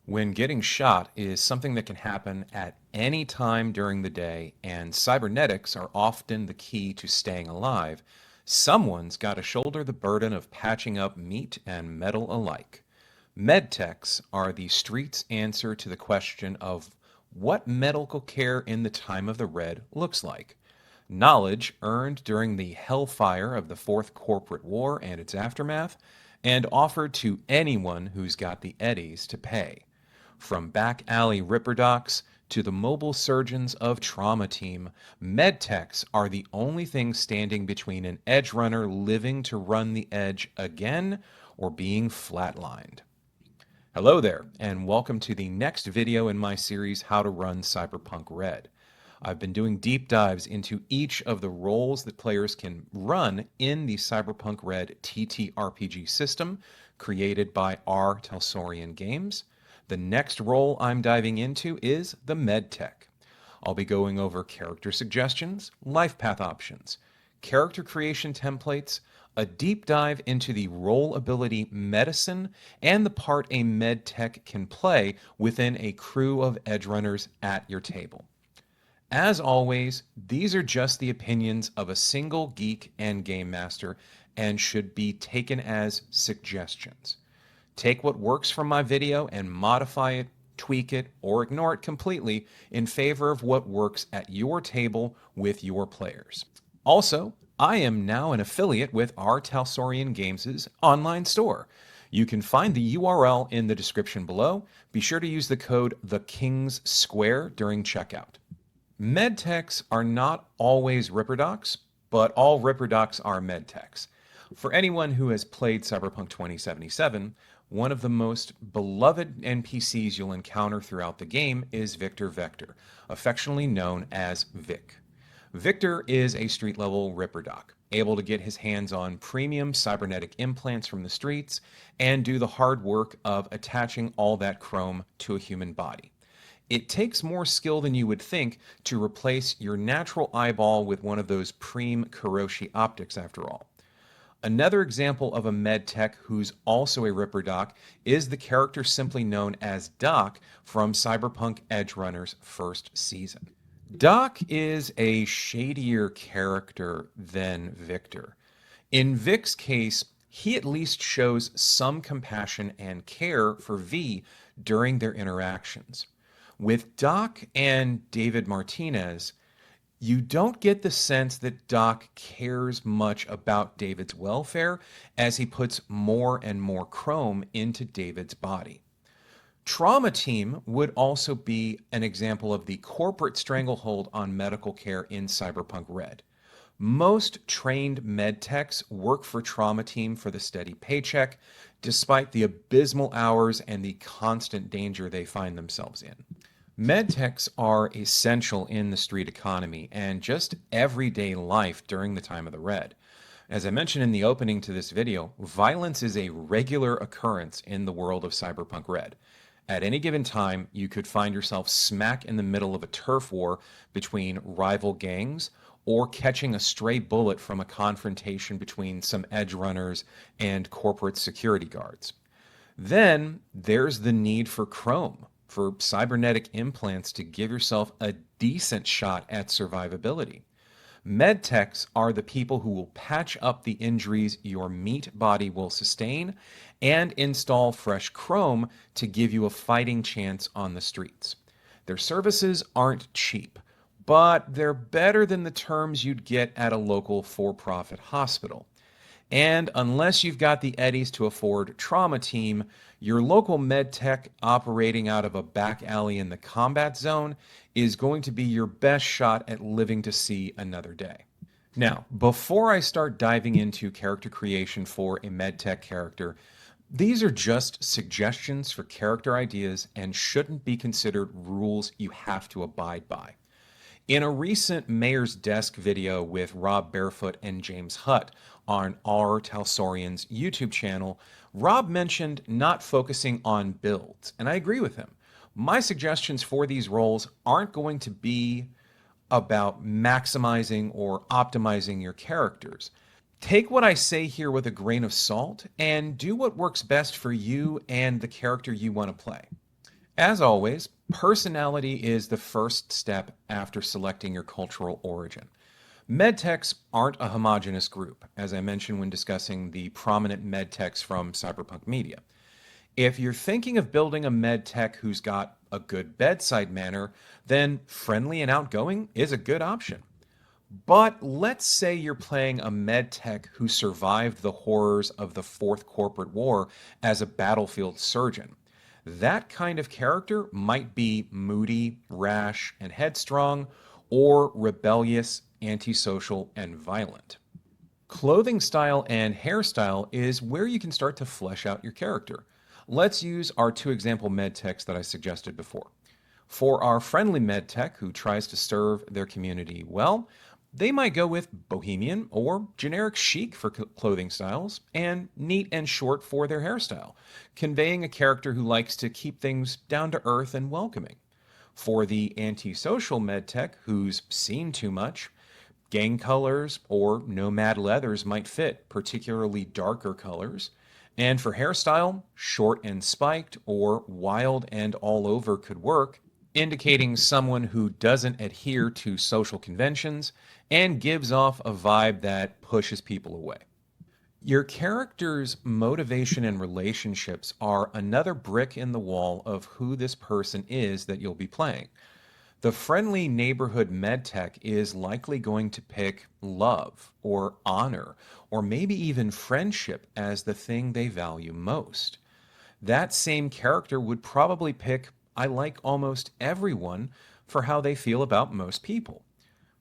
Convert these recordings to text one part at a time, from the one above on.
When getting shot is something that can happen at any time during the day, and cybernetics are often the key to staying alive, someone's got to shoulder the burden of patching up meat and metal alike. Medtechs are the street's answer to the question of what medical care in the time of the red looks like. Knowledge earned during the hellfire of the Fourth Corporate War and its aftermath, and offered to anyone who's got the eddies to pay. From back alley ripper docs to the mobile surgeons of Trauma Team, medtechs are the only thing standing between an edge runner living to run the edge again or being flatlined. Hello there, and welcome to the next video in my series, How to Run Cyberpunk Red. I've been doing deep dives into each of the roles that players can run in the Cyberpunk Red TTRPG system created by R. Talsorian Games. The next role I'm diving into is the Medtech. I'll be going over character suggestions, Lifepath Options, character creation templates, a deep dive into the role ability medicine, and the part a Medtech can play within a crew of edge runners at your table. As always, these are just the opinions of a single geek and game master and should be taken as suggestions. Take what works from my video and modify it, tweak it, or ignore it completely in favor of what works at your table with your players. Also, I am now an affiliate with R. Talsorian Games' online store. You can find the URL in the description below. Be sure to use the code TheKingsSquare during checkout. Medtechs are not always ripperdocs, but all ripperdocs are medtechs. For anyone who has played Cyberpunk 2077, one of the most beloved NPCs you'll encounter throughout the game is Victor Vector, affectionately known as Vic. Victor is a street-level ripperdoc, able to get his hands on premium cybernetic implants from the streets and do the hard work of attaching all that chrome to a human body. It takes more skill than you would think to replace your natural eyeball with one of those Preem Kuroshi optics, after all. Another example of a medtech who's also a ripper doc is the character simply known as Doc from Cyberpunk Edge Runner's first season. Doc is a shadier character than Victor. In Vic's case, he at least shows some compassion and care for V during their interactions. With Doc and David Martinez, you don't get the sense that Doc cares much about David's welfare as he puts more and more chrome into David's body. Trauma Team would also be an example of the corporate stranglehold on medical care in Cyberpunk Red. Most trained medtechs work for Trauma Team for the steady paycheck, despite the abysmal hours and the constant danger they find themselves in. Medtechs are essential in the street economy and just everyday life during the time of the Red. As I mentioned in the opening to this video, violence is a regular occurrence in the world of Cyberpunk Red. At any given time, you could find yourself smack in the middle of a turf war between rival gangs or catching a stray bullet from a confrontation between some edge runners and corporate security guards. Then there's the need for chrome, for cybernetic implants to give yourself a decent shot at survivability. Medtechs are the people who will patch up the injuries your meat body will sustain and install fresh chrome to give you a fighting chance on the streets. Their services aren't cheap, but they're better than the terms you'd get at a local for-profit hospital. And unless you've got the eddies to afford Trauma Team, your local medtech operating out of a back alley in the combat zone is going to be your best shot at living to see another day. Now, before I start diving into character creation for a medtech character, these are just suggestions for character ideas and shouldn't be considered rules you have to abide by. In a recent Mayor's Desk video with Rob Barefoot and James Hutt on R. Talsorian's YouTube channel, Rob mentioned not focusing on builds, and I agree with him. My suggestions for these roles aren't going to be about maximizing or optimizing your characters. Take what I say here with a grain of salt and do what works best for you and the character you want to play. As always, personality is the first step after selecting your cultural origin. Medtechs aren't a homogenous group, as I mentioned when discussing the prominent medtechs from Cyberpunk Media. If you're thinking of building a medtech who's got a good bedside manner, then friendly and outgoing is a good option. But let's say you're playing a medtech who survived the horrors of the Fourth Corporate War as a battlefield surgeon. That kind of character might be moody, rash, and headstrong, or rebellious, antisocial, and violent. Clothing style and hairstyle is where you can start to flesh out your character. Let's use our two example medtechs that I suggested before. For our friendly medtech who tries to serve their community well, they might go with bohemian or generic chic for clothing styles and neat and short for their hairstyle, conveying a character who likes to keep things down to earth and welcoming. For the antisocial medtech who's seen too much, gang colors or nomad leathers might fit, particularly darker colors. And for hairstyle, short and spiked or wild and all over could work, indicating someone who doesn't adhere to social conventions and gives off a vibe that pushes people away. Your character's motivation and relationships are another brick in the wall of who this person is that you'll be playing. The friendly neighborhood medtech is likely going to pick love or honor or maybe even friendship as the thing they value most. That same character would probably pick I like almost everyone for how they feel about most people.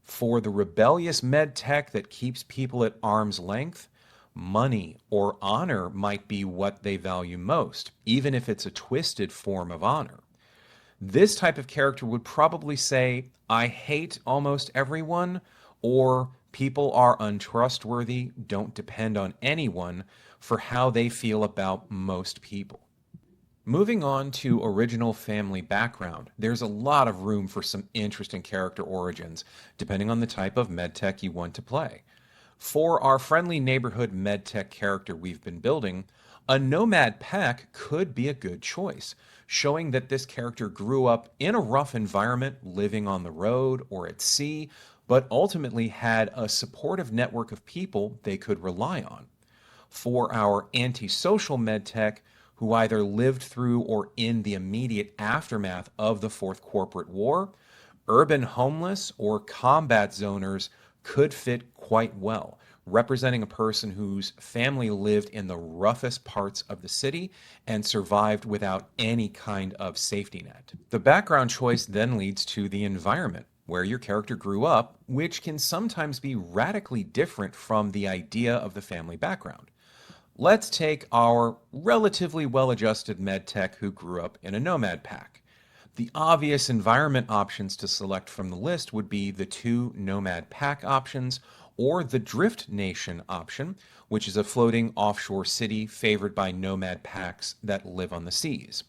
For the rebellious medtech that keeps people at arm's length, money or honor might be what they value most, even if it's a twisted form of honor. This type of character would probably say, I hate almost everyone, or people are untrustworthy, don't depend on anyone for how they feel about most people. Moving on to original family background, there's a lot of room for some interesting character origins, depending on the type of medtech you want to play. For our friendly neighborhood medtech character we've been building, a nomad pack could be a good choice, showing that this character grew up in a rough environment, living on the road or at sea, but ultimately had a supportive network of people they could rely on. For our antisocial medtech, who either lived through or in the immediate aftermath of the Fourth Corporate War, urban homeless or combat zoners could fit quite well, representing a person whose family lived in the roughest parts of the city and survived without any kind of safety net. The background choice then leads to the environment where your character grew up, which can sometimes be radically different from the idea of the family background. Let's take our relatively well-adjusted medtech who grew up in a nomad pack. The obvious environment options to select from the list would be the two nomad pack options or the Drift Nation option, which is a floating offshore city favored by nomad packs that live on the seas.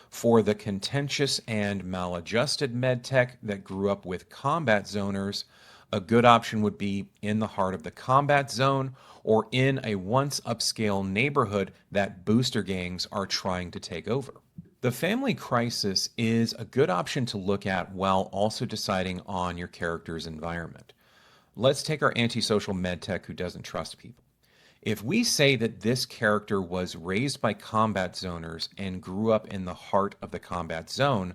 For the contentious and maladjusted medtech that grew up with combat zoners, a good option would be in the heart of the combat zone or in a once upscale neighborhood that booster gangs are trying to take over. The family crisis is a good option to look at while also deciding on your character's environment. Let's take our antisocial medtech who doesn't trust people. If we say that this character was raised by combat zoners and grew up in the heart of the combat zone,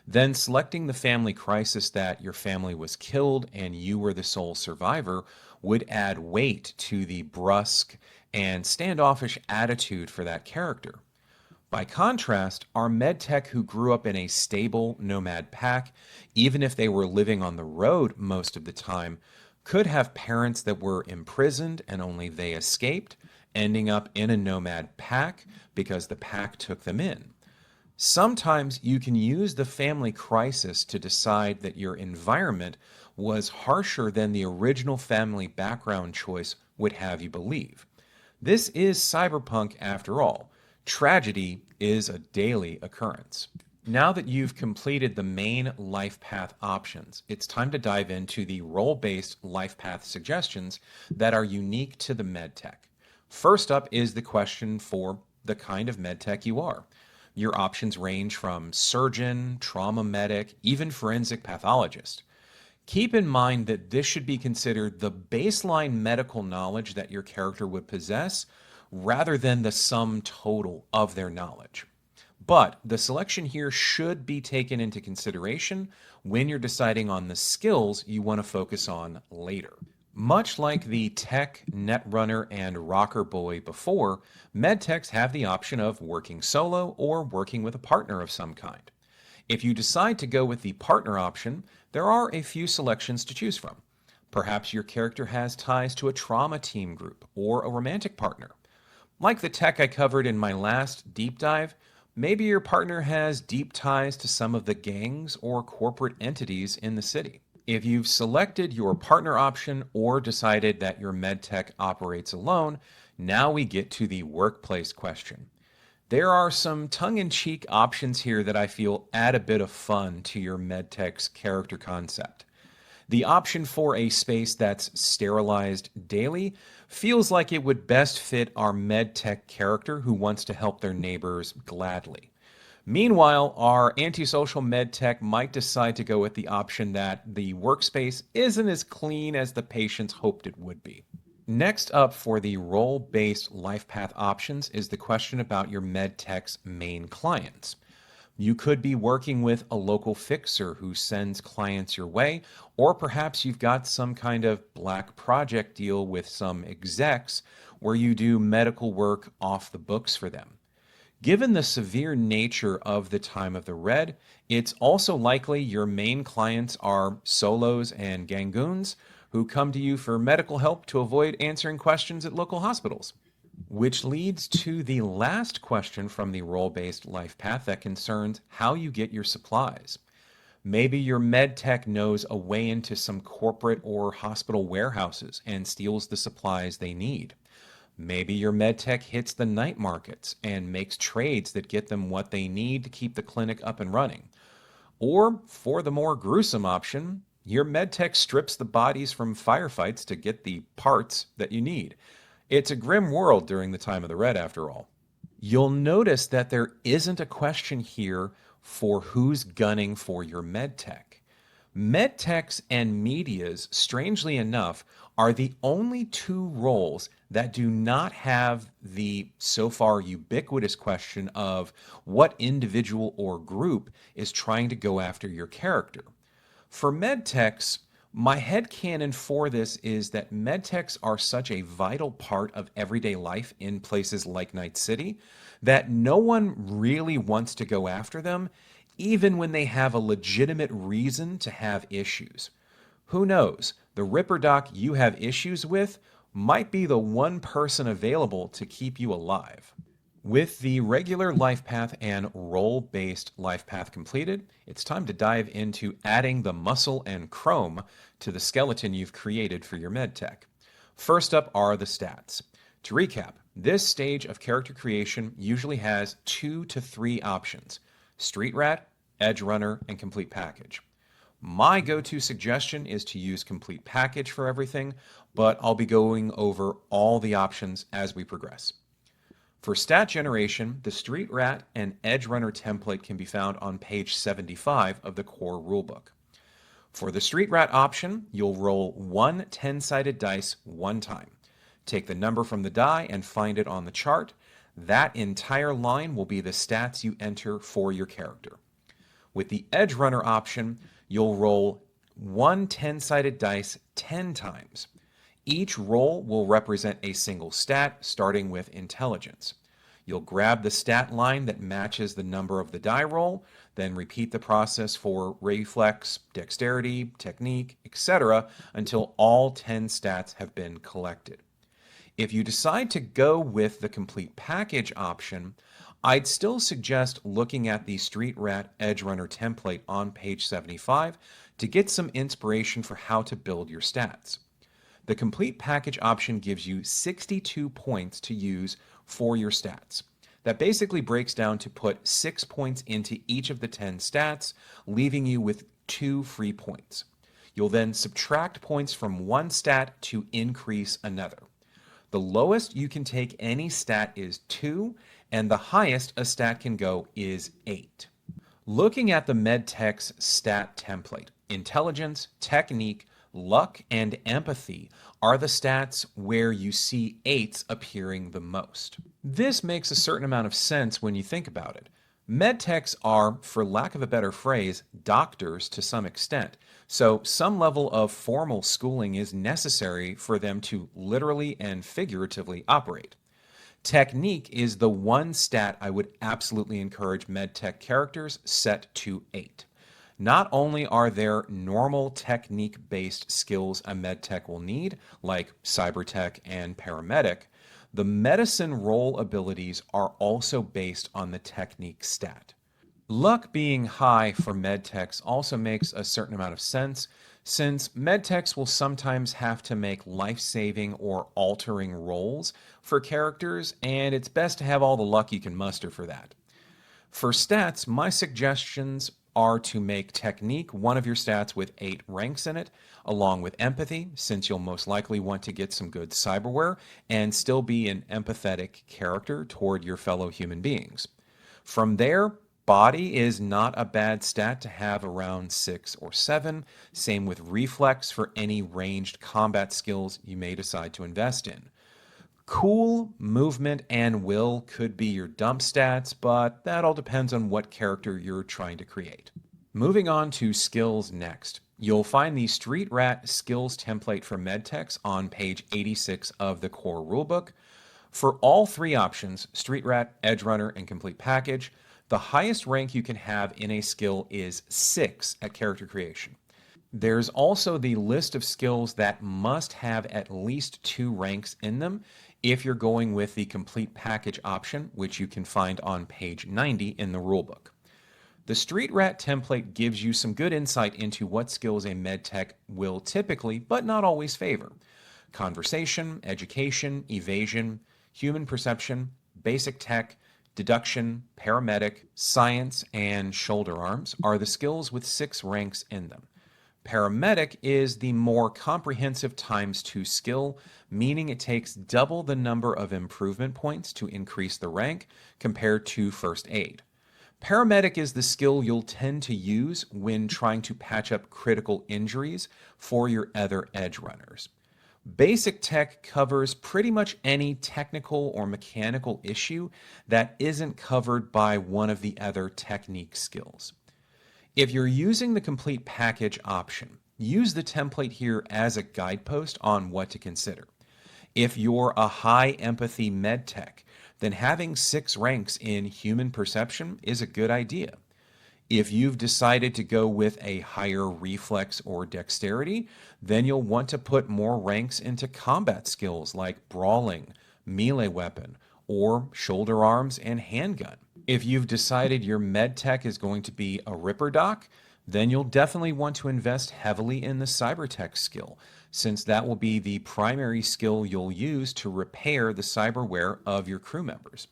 then selecting the family crisis that your family was killed and you were the sole survivor would add weight to the brusque and standoffish attitude for that character. By contrast, our medtech who grew up in a stable nomad pack, even if they were living on the road most of the time, could have parents that were imprisoned and only they escaped, ending up in a nomad pack because the pack took them in. Sometimes you can use the family crisis to decide that your environment was harsher than the original family background choice would have you believe. This is cyberpunk after all. Tragedy is a daily occurrence. Now that you've completed the main life path options, it's time to dive into the role-based life path suggestions that are unique to the medtech. First up is the question for the kind of medtech you are. Your options range from surgeon, trauma medic, even forensic pathologist. Keep in mind that this should be considered the baseline medical knowledge that your character would possess rather than the sum total of their knowledge. But the selection here should be taken into consideration when you're deciding on the skills you want to focus on later. Much like the Tech, Netrunner, and Rocker Boy before, Medtechs have the option of working solo or working with a partner of some kind. If you decide to go with the partner option, there are a few selections to choose from. Perhaps your character has ties to a trauma team group or a romantic partner. Like the tech I covered in my last deep dive, maybe your partner has deep ties to some of the gangs or corporate entities in the city. If you've selected your partner option or decided that your medtech operates alone, now we get to the workplace question. There are some tongue-in-cheek options here that I feel add a bit of fun to your medtech's character concept. The option for a space that's sterilized daily feels like it would best fit our medtech character who wants to help their neighbors gladly. Meanwhile, our antisocial medtech might decide to go with the option that the workspace isn't as clean as the patients hoped it would be. Next up for the role-based life path options is the question about your medtech's main clients. You could be working with a local fixer who sends clients your way, or perhaps you've got some kind of black project deal with some execs where you do medical work off the books for them. Given the severe nature of the time of the red, it's also likely your main clients are solos and gangoons who come to you for medical help to avoid answering questions at local hospitals. Which leads to the last question from the role-based life path that concerns how you get your supplies. Maybe your med tech knows a way into some corporate or hospital warehouses and steals the supplies they need. Maybe your med tech hits the night markets and makes trades that get them what they need to keep the clinic up and running. Or, for the more gruesome option, your med tech strips the bodies from firefights to get the parts that you need. It's a grim world during the time of the red, after all. You'll notice that there isn't a question here for who's gunning for your medtech. Medtechs and medias, strangely enough, are the only two roles that do not have the so far ubiquitous question of what individual or group is trying to go after your character. For medtechs, my headcanon for this is that medtechs are such a vital part of everyday life in places like Night City that no one really wants to go after them, even when they have a legitimate reason to have issues. Who knows? The Ripper Doc you have issues with might be the one person available to keep you alive. With the regular life path and role-based life path completed, it's time to dive into adding the muscle and chrome to the skeleton you've created for your medtech. First up are the stats. To recap, this stage of character creation usually has 2 to 3 options: Street Rat, Edge Runner, and Complete Package. My go-to suggestion is to use Complete Package for everything, but I'll be going over all the options as we progress. For stat generation, the Street Rat and Edge Runner template can be found on page 75 of the core rulebook. For the Street Rat option, you'll roll one 10-sided dice one time. Take the number from the die and find it on the chart. That entire line will be the stats you enter for your character. With the Edge Runner option, you'll roll one 10-sided dice 10 times. Each roll will represent a single stat, starting with intelligence. You'll grab the stat line that matches the number of the die roll, then repeat the process for reflex, dexterity, technique, etc. until all 10 stats have been collected. If you decide to go with the Complete Package option, I'd still suggest looking at the Street Rat Edge Runner template on page 75 to get some inspiration for how to build your stats. The Complete Package option gives you 62 points to use for your stats. That basically breaks down to put 6 points into each of the 10 stats, leaving you with 2 free points. You'll then subtract points from one stat to increase another. The lowest you can take any stat is 2, and the highest a stat can go is 8. Looking at the Medtechs stat template, intelligence, technique, luck, and empathy are the stats where you see 8s appearing the most. This makes a certain amount of sense when you think about it. Medtechs are, for lack of a better phrase, doctors to some extent, so some level of formal schooling is necessary for them to literally and figuratively operate. Technique is the one stat I would absolutely encourage MedTech characters set to 8. Not only are there normal technique-based skills a MedTech will need, like Cybertech and Paramedic, the medicine role abilities are also based on the technique stat. Luck being high for medtechs also makes a certain amount of sense, since medtechs will sometimes have to make life-saving or altering rolls for characters, and it's best to have all the luck you can muster for that. For stats, my suggestions are to make technique one of your stats with 8 ranks in it, along with empathy, since you'll most likely want to get some good cyberware and still be an empathetic character toward your fellow human beings. From there, body is not a bad stat to have around 6 or 7. Same with reflex for any ranged combat skills you may decide to invest in. Cool, movement, and will could be your dump stats, but that all depends on what character you're trying to create. Moving on to skills next. You'll find the Street Rat skills template for Medtechs on page 86 of the core rulebook. For all 3 options, Street Rat, Edge Runner, and Complete Package, the highest rank you can have in a skill is 6 at character creation. There's also the list of skills that must have at least 2 ranks in them if you're going with the Complete Package option, which you can find on page 90 in the rulebook. The Street Rat template gives you some good insight into what skills a medtech will typically, but not always, favor. Conversation, education, evasion, human perception, basic tech, deduction, paramedic, science, and shoulder arms are the skills with 6 ranks in them. Paramedic is the more comprehensive ×2 skill, meaning it takes double the number of improvement points to increase the rank compared to first aid. Paramedic is the skill you'll tend to use when trying to patch up critical injuries for your other edge runners. Basic tech covers pretty much any technical or mechanical issue that isn't covered by one of the other technique skills. If you're using the Complete Package option, use the template here as a guidepost on what to consider. If you're a high empathy medtech, then having 6 ranks in human perception is a good idea. If you've decided to go with a higher reflex or dexterity, then you'll want to put more ranks into combat skills like brawling, melee weapon, or shoulder arms and handgun. If you've decided your medtech is going to be a ripper doc, then you'll definitely want to invest heavily in the cybertech skill, since that will be the primary skill you'll use to repair the cyberware of your crew members.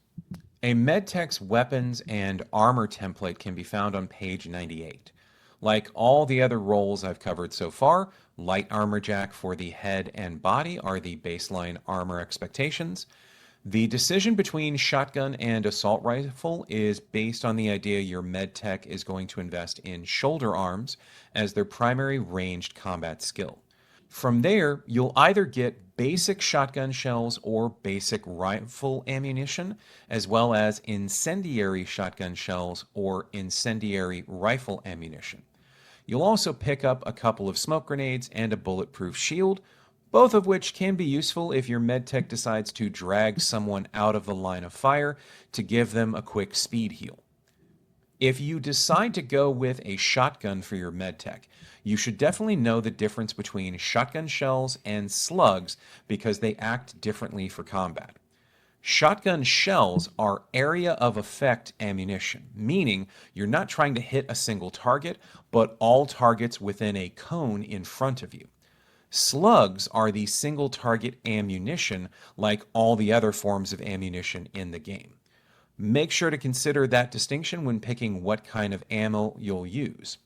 A medtech's weapons and armor template can be found on page 98. Like all the other roles I've covered so far, light armor jack for the head and body are the baseline armor expectations. The decision between shotgun and assault rifle is based on the idea your medtech is going to invest in shoulder arms as their primary ranged combat skill. From there, you'll either get basic shotgun shells or basic rifle ammunition, as well as incendiary shotgun shells or incendiary rifle ammunition. You'll also pick up a couple of smoke grenades and a bulletproof shield, both of which can be useful if your medtech decides to drag someone out of the line of fire to give them a quick speed heal. If you decide to go with a shotgun for your medtech, you should definitely know the difference between shotgun shells and slugs because they act differently for combat. Shotgun shells are area of effect ammunition, meaning you're not trying to hit a single target, but all targets within a cone in front of you. Slugs are the single target ammunition like all the other forms of ammunition in the game. Make sure to consider that distinction when picking what kind of ammo you'll use.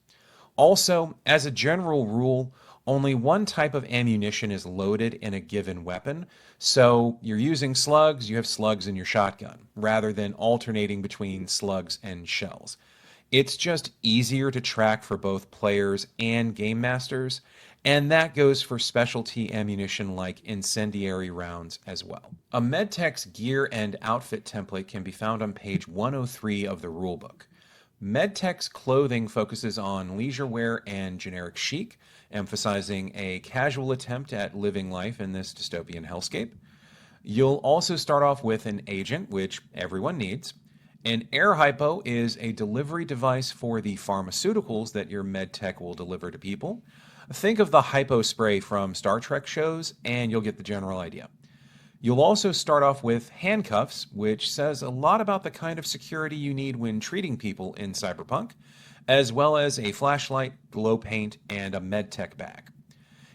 Also, as a general rule, Only one type of ammunition is loaded in a given weapon, so you're using slugs, you have slugs in your shotgun, rather than alternating between slugs and shells. It's just easier to track for both players and game masters, and that goes for specialty ammunition like incendiary rounds as well. A Medtech's gear and outfit template can be found on page 103 of the rulebook. Medtech's clothing focuses on leisure wear and generic chic, emphasizing a casual attempt at living life in this dystopian hellscape. You'll also start off with an agent, which everyone needs. An air hypo is a delivery device for the pharmaceuticals that your medtech will deliver to people. Think of the hypo spray from Star Trek shows, and you'll get the general idea. You'll also start off with handcuffs, which says a lot about the kind of security you need when treating people in Cyberpunk, as well as a flashlight, glow paint, and a medtech bag.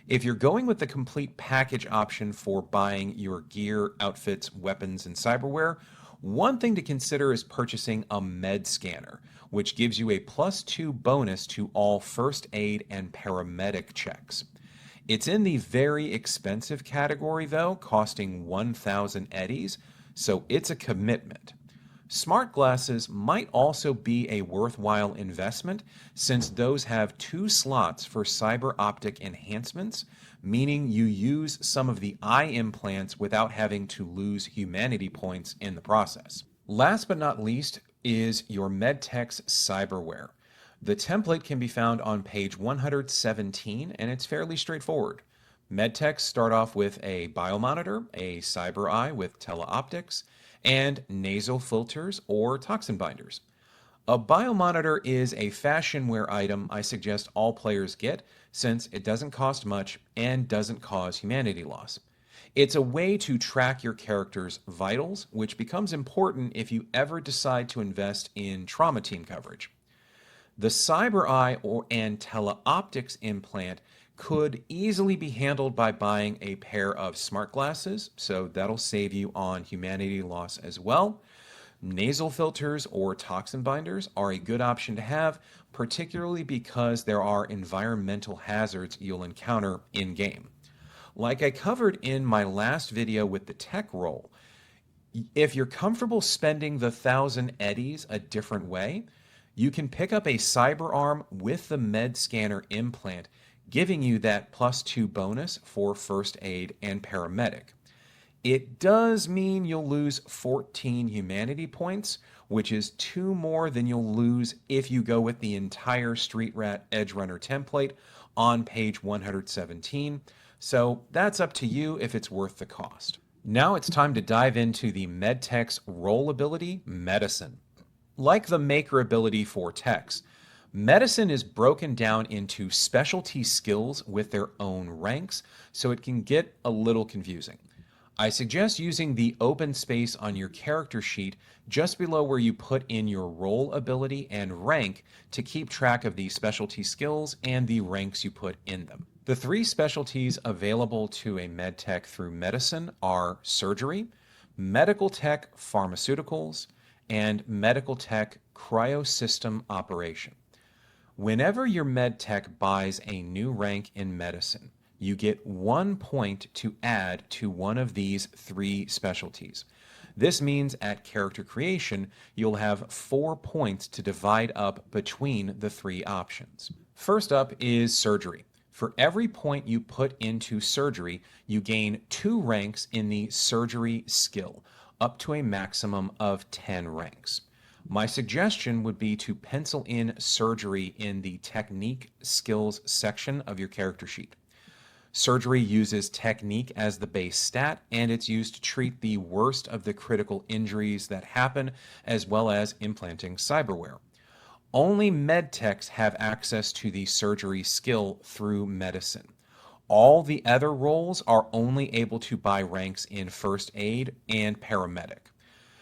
If you're going with the complete package option for buying your gear, outfits, weapons, and cyberware, one thing to consider is purchasing a med scanner, which gives you a +2 bonus to all first aid and paramedic checks. It's in the very expensive category though, costing 1,000 eddies, so it's a commitment. Smart glasses might also be a worthwhile investment since those have 2 slots for cyber optic enhancements, meaning you use some of the eye implants without having to lose humanity points in the process. Last but not least is your Medtechs Cyberware. The template can be found on page 117 and it's fairly straightforward. Medtechs start off with a biomonitor, a cyber eye with teleoptics, and nasal filters or toxin binders. A biomonitor is a fashion wear item I suggest all players get since it doesn't cost much and doesn't cause humanity loss. It's a way to track your character's vitals, which becomes important if you ever decide to invest in trauma team coverage. The cyber eye and teleoptics implant could easily be handled by buying a pair of smart glasses, so that'll save you on humanity loss as well. Nasal filters or toxin binders are a good option to have, particularly because there are environmental hazards you'll encounter in-game. Like I covered in my last video with the tech role, if you're comfortable spending the 1,000 eddies a different way, you can pick up a cyber arm with the med scanner implant, giving you that +2 bonus for first aid and paramedic. It does mean you'll lose 14 humanity points, which is 2 more than you'll lose if you go with the entire Street Rat Edge Runner template on page 117. So that's up to you if it's worth the cost. Now it's time to dive into the Medtechs role ability, Medicine. Like the Maker ability for techs, Medicine is broken down into specialty skills with their own ranks, so it can get a little confusing. I suggest using the open space on your character sheet just below where you put in your role ability and rank to keep track of the specialty skills and the ranks you put in them. The 3 specialties available to a medtech through Medicine are surgery, medical tech pharmaceuticals, and medical tech cryosystem operation. Whenever your medtech buys a new rank in Medicine, you get 1 point to add to one of these 3 specialties. This means at character creation, you'll have 4 points to divide up between the 3 options. First up is surgery. For every point you put into surgery, you gain 2 ranks in the surgery skill, up to a maximum of 10 ranks. My suggestion would be to pencil in surgery in the technique skills section of your character sheet. Surgery uses technique as the base stat, and it's used to treat the worst of the critical injuries that happen, as well as implanting cyberware. Only medtechs have access to the surgery skill through Medicine. All the other roles are only able to buy ranks in first aid and paramedic.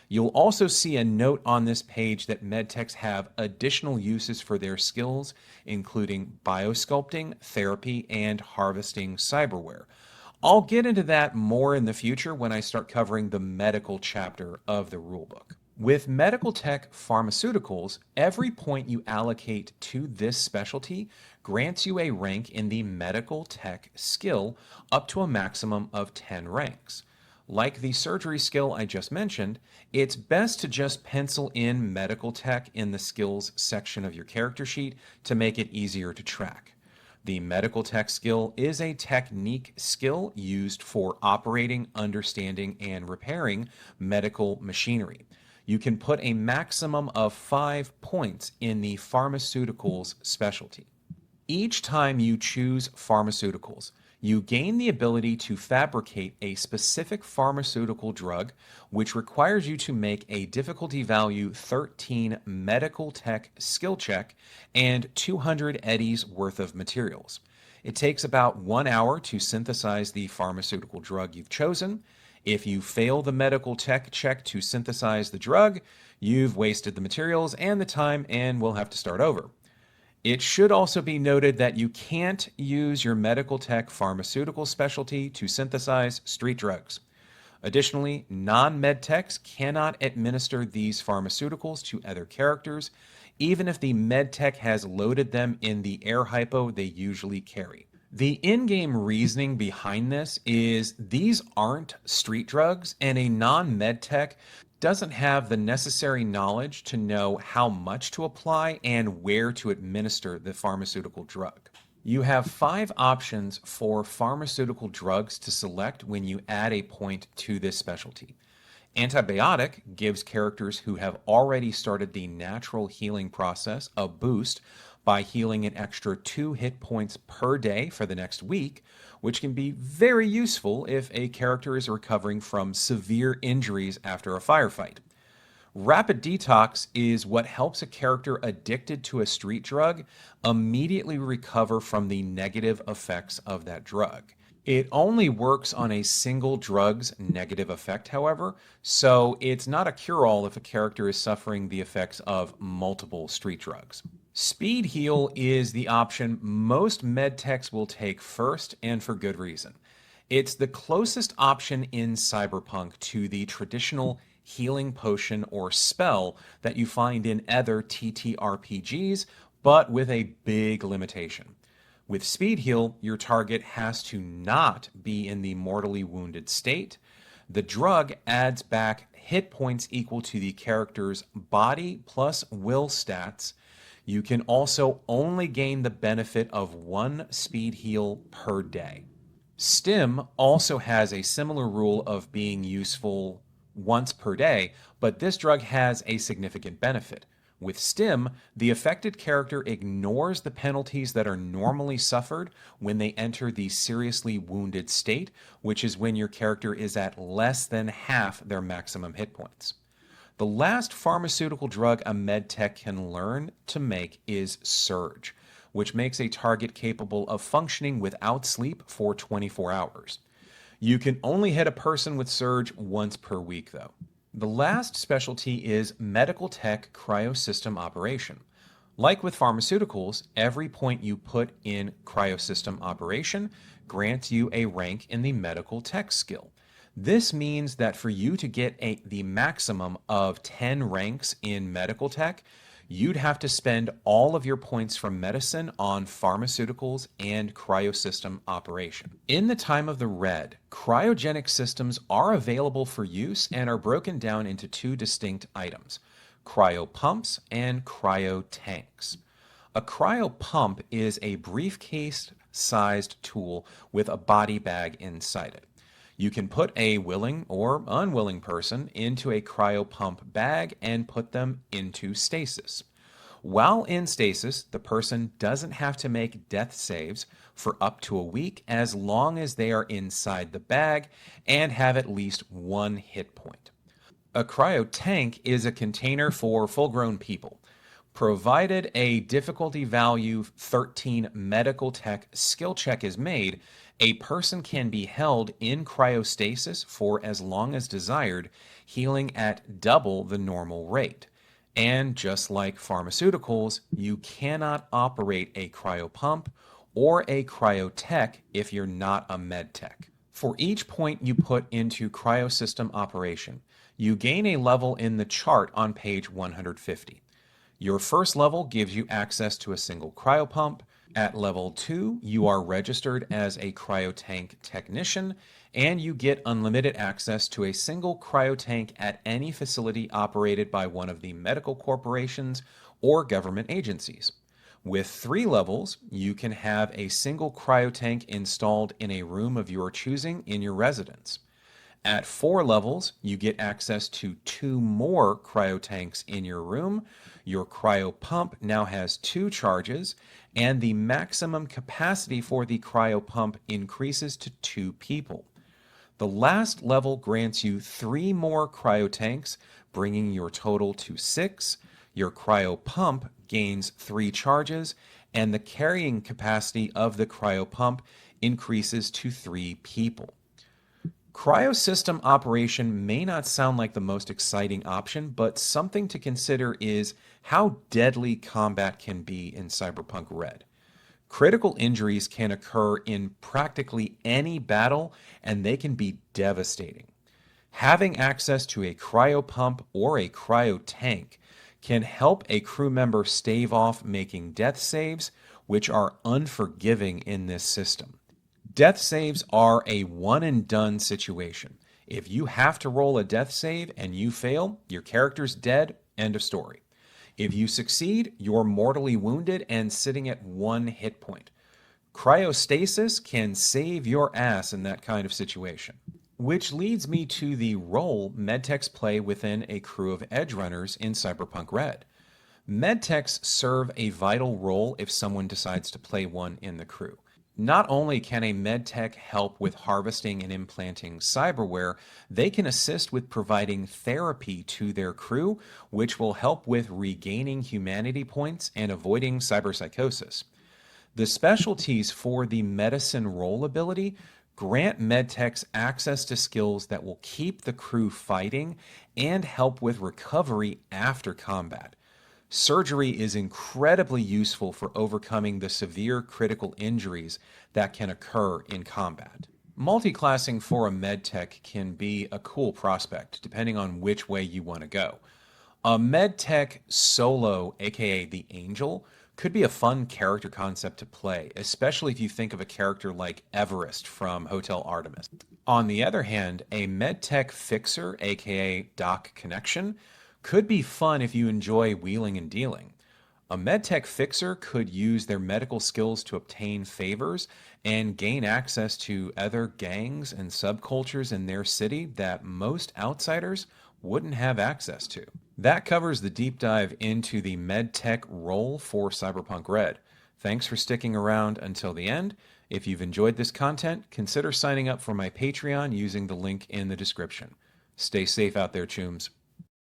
You'll also see a note on this page that medtechs have additional uses for their skills, including biosculpting, therapy, and harvesting cyberware. I'll get into that more in the future when I start covering the medical chapter of the rulebook. With medical tech pharmaceuticals, every point you allocate to this specialty grants you a rank in the medical tech skill up to a maximum of 10 ranks. Like the surgery skill I just mentioned, it's best to just pencil in medical tech in the skills section of your character sheet to make it easier to track. The medical tech skill is a technique skill used for operating, understanding, and repairing medical machinery. You can put a maximum of 5 points in the pharmaceuticals specialty. Each time you choose pharmaceuticals, you gain the ability to fabricate a specific pharmaceutical drug, which requires you to make a difficulty value 13 medical tech skill check and 200 eddies worth of materials. It takes about 1 hour to synthesize the pharmaceutical drug you've chosen. If you fail the medical tech check to synthesize the drug, you've wasted the materials and the time and will have to start over. It should also be noted that you can't use your medical tech pharmaceutical specialty to synthesize street drugs. Additionally, non-medtechs cannot administer these pharmaceuticals to other characters, even if the medtech has loaded them in the air hypo they usually carry. The in-game reasoning behind this is these aren't street drugs, and a non-medtech doesn't have the necessary knowledge to know how much to apply and where to administer the pharmaceutical drug. You have 5 options for pharmaceutical drugs to select when you add a point to this specialty. Antibiotic gives characters who have already started the natural healing process a boost by healing an extra 2 hit points per day for the next week, which can be very useful if a character is recovering from severe injuries after a firefight. Rapid Detox is what helps a character addicted to a street drug immediately recover from the negative effects of that drug. It only works on a single drug's negative effect, however, so it's not a cure-all if a character is suffering the effects of multiple street drugs. Speed Heal is the option most medtechs will take first, and for good reason. It's the closest option in Cyberpunk to the traditional healing potion or spell that you find in other TTRPGs, but with a big limitation. With Speed Heal, your target has to not be in the mortally wounded state. The drug adds back hit points equal to the character's body plus will stats. You can also only gain the benefit of 1 speed heal per day. Stim also has a similar rule of being useful once per day, but this drug has a significant benefit. With Stim, the affected character ignores the penalties that are normally suffered when they enter the seriously wounded state, which is when your character is at less than half their maximum hit points. The last pharmaceutical drug a medtech can learn to make is Surge, which makes a target capable of functioning without sleep for 24 hours. You can only hit a person with Surge once per week, though. The last specialty is Medical Tech Cryosystem Operation. Like with pharmaceuticals, every point you put in Cryosystem Operation grants you a rank in the Medical Tech skill. This means that for you to get the maximum of 10 ranks in Medical Tech, you'd have to spend all of your points from medicine on pharmaceuticals and cryosystem operation. In the time of the red, cryogenic systems are available for use and are broken down into 2 distinct items: cryo pumps and cryo tanks. A cryo pump is a briefcase-sized tool with a body bag inside it. You can put a willing or unwilling person into a cryopump bag and put them into stasis. While in stasis, the person doesn't have to make death saves for up to a week as long as they are inside the bag and have at least 1 hit point. A cryo tank is a container for full-grown people. Provided a difficulty value 13 medical tech skill check is made, a person can be held in cryostasis for as long as desired, healing at double the normal rate. And just like pharmaceuticals, you cannot operate a cryopump or a cryotech if you're not a medtech. For each point you put into cryosystem operation, You gain a level in the chart on page 150. Your first level gives you access to a single cryopump. At level 2, you are registered as a cryotank technician, and you get unlimited access to a single cryotank at any facility operated by one of the medical corporations or government agencies. With 3 levels, you can have a single cryotank installed in a room of your choosing in your residence. At 4 levels, you get access to 2 more cryotanks in your room. Your cryo pump now has 2 charges, and the maximum capacity for the cryo pump increases to 2 people. The last level grants you 3 more cryotanks, bringing your total to 6. Your cryo pump gains 3 charges, and the carrying capacity of the cryo pump increases to 3 people. Cryosystem operation may not sound like the most exciting option, but something to consider is how deadly combat can be in Cyberpunk Red. Critical injuries can occur in practically any battle, and they can be devastating. Having access to a cryopump or a cryotank can help a crew member stave off making death saves, which are unforgiving in this system. Death saves are a one and done situation. If you have to roll a death save and you fail, your character's dead, end of story. If you succeed, you're mortally wounded and sitting at 1 hit point. Cryostasis can save your ass in that kind of situation. Which leads me to the role Medtechs play within a crew of edge runners in Cyberpunk Red. Medtechs serve a vital role if someone decides to play one in the crew. Not only can a medtech help with harvesting and implanting cyberware, they can assist with providing therapy to their crew, which will help with regaining humanity points and avoiding cyberpsychosis. The specialties for the medicine role ability grant medtechs access to skills that will keep the crew fighting and help with recovery after combat. Surgery is incredibly useful for overcoming the severe critical injuries that can occur in combat. Multiclassing for a medtech can be a cool prospect, depending on which way you want to go. A medtech solo, aka the Angel, could be a fun character concept to play, especially if you think of a character like Everest from Hotel Artemis. On the other hand, a medtech fixer, aka Doc Connection, could be fun if you enjoy wheeling and dealing. A medtech fixer could use their medical skills to obtain favors and gain access to other gangs and subcultures in their city that most outsiders wouldn't have access to. That covers the deep dive into the medtech role for Cyberpunk Red. Thanks for sticking around until the end. If you've enjoyed this content, consider signing up for my Patreon using the link in the description. Stay safe out there, chooms.